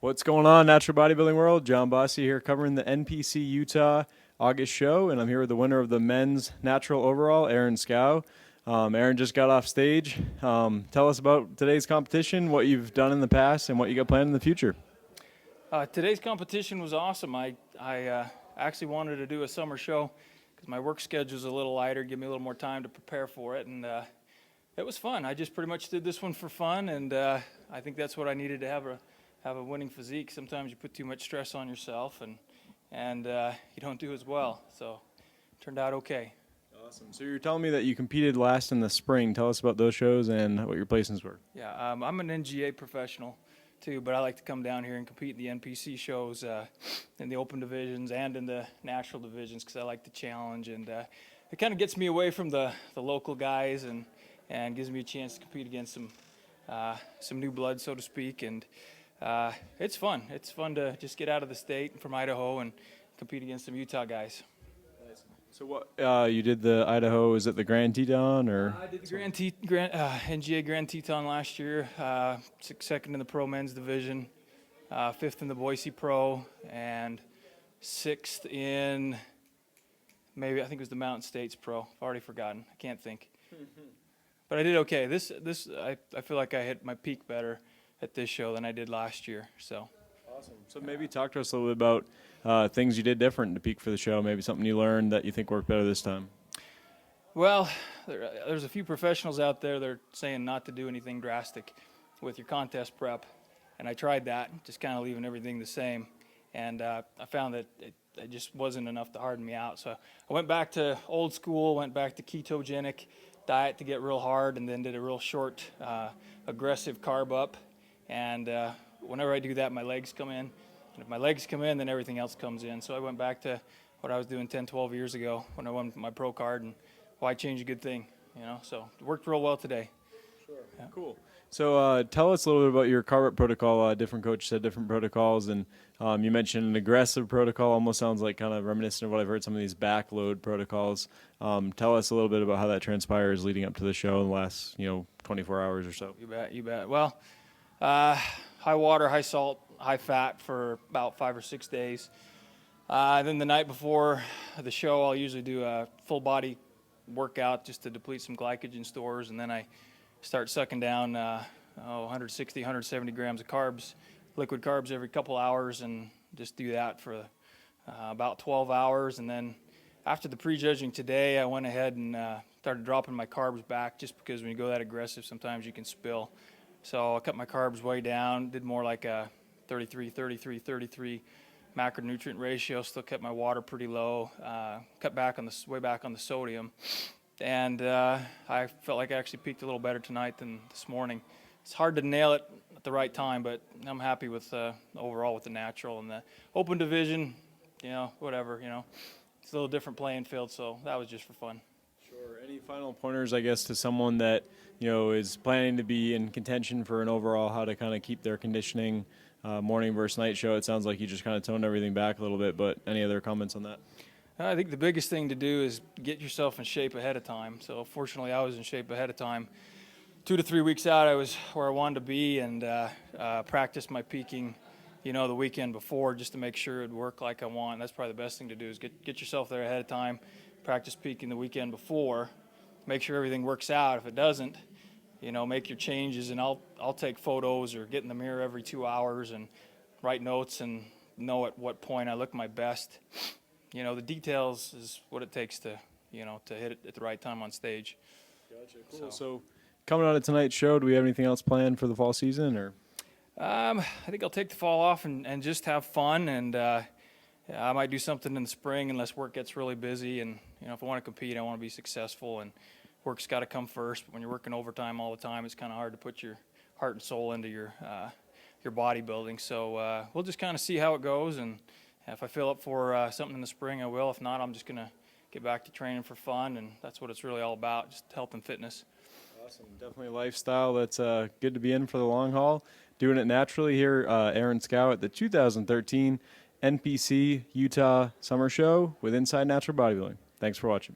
What's going on, Natural Bodybuilding World? John Bossy here covering the NPC Utah August show, and I'm here with the winner of the men's natural overall, Aaron Schow. Aaron just got off stage. Tell us about today's competition, what you've done in the past, and what you got planned in the future. Today's competition was awesome. I actually wanted to do a summer show because my work schedule is a little lighter, give me a little more time to prepare for it, and it was fun. I just pretty much did this one for fun, and I think that's what I needed to have a winning physique. Sometimes you put too much stress on yourself, and you don't do as well. So it turned out okay. Awesome. So you're telling me that you competed last in the spring. Tell us about those shows and what your placements were. Yeah, I'm an NGA professional too, but I like to come down here and compete in the NPC shows in the open divisions and in the natural divisions because I like the challenge, and it kind of gets me away from the local guys and gives me a chance to compete against some new blood, so to speak, and it's fun. It's fun to just get out of the state from Idaho and compete against some Utah guys. So what you did the Idaho? Is it the Grand Teton or? I did the NGA Grand Teton last year. Second in the Pro Men's Division, fifth in the Boise Pro, and sixth in I think it was the Mountain States Pro. I've already forgotten. I can't think. But I did okay. I feel like I hit my peak better at this show than I did last year. So. Awesome. So maybe talk to us a little bit about things you did different to peak for the show, maybe something you learned that you think worked better this time. Well, there's a few professionals out there that are saying not to do anything drastic with your contest prep, and I tried that, just kind of leaving everything the same, and I found that it just wasn't enough to harden me out. So I went back to old school, went back to ketogenic diet to get real hard, and then did a real short, aggressive carb up, and whenever I do that, my legs come in. And if my legs come in, then everything else comes in. So I went back to what I was doing 10, 12 years ago when I won my pro card, and why change a good thing, you know? So it worked real well today. Sure. Yeah. Cool. So tell us a little bit about your carb up protocol. Different coaches said different protocols, and you mentioned an aggressive protocol. Almost sounds like kind of reminiscent of what I've heard some of these backload protocols. Tell us a little bit about how that transpires leading up to the show in the last 24 hours or so. You bet. Well, high water, high salt, high fat for about 5 or 6 days. Then the night before the show, I'll usually do a full body workout just to deplete some glycogen stores, and then I start sucking down 160, 170 grams of carbs, liquid carbs every couple hours, and just do that for about 12 hours. And then after the prejudging today, I went ahead and started dropping my carbs back, just because when you go that aggressive, sometimes you can spill. So I cut my carbs way down, did more like a 33 macronutrient ratio, still kept my water pretty low, cut back on way back on the sodium, and I felt like I actually peaked a little better tonight than this morning. It's hard to nail it at the right time, but I'm happy with overall with the natural and the open division. Whatever, it's a little different playing field, so that was just for fun. Sure. Any final pointers, I guess, to someone that is planning to be in contention for an overall, how to kind of keep their conditioning morning versus night show? It sounds like you just kind of toned everything back a little bit, but any other comments on that? I think the biggest thing to do is get yourself in shape ahead of time. So fortunately, I was in shape ahead of time. 2 to 3 weeks out, I was where I wanted to be, and practiced my peaking, the weekend before, just to make sure it would work like I want. That's probably the best thing to do is get yourself there ahead of time, practice peaking the weekend before, make sure everything works out. If it doesn't, make your changes, and I'll take photos or get in the mirror every 2 hours and write notes and know at what point I look my best. The details is what it takes to hit it at the right time on stage. Gotcha. Cool. So coming on to tonight's show, do we have anything else planned for the fall season, or? I think I'll take the fall off and just have fun, and I might do something in the spring unless work gets really busy. And if I want to compete, I want to be successful, and work's got to come first. But when you're working overtime all the time, it's kind of hard to put your heart and soul into your bodybuilding. So we'll just kind of see how it goes, and if I feel up for something in the spring, I will. If not, I'm just going to get back to training for fun, and that's what it's really all about, just health and fitness. Awesome. Definitely a lifestyle that's good to be in for the long haul. Doing it naturally here, Aaron Schow at the 2013 NPC Utah Summer Show with Inside Natural Bodybuilding. Thanks for watching.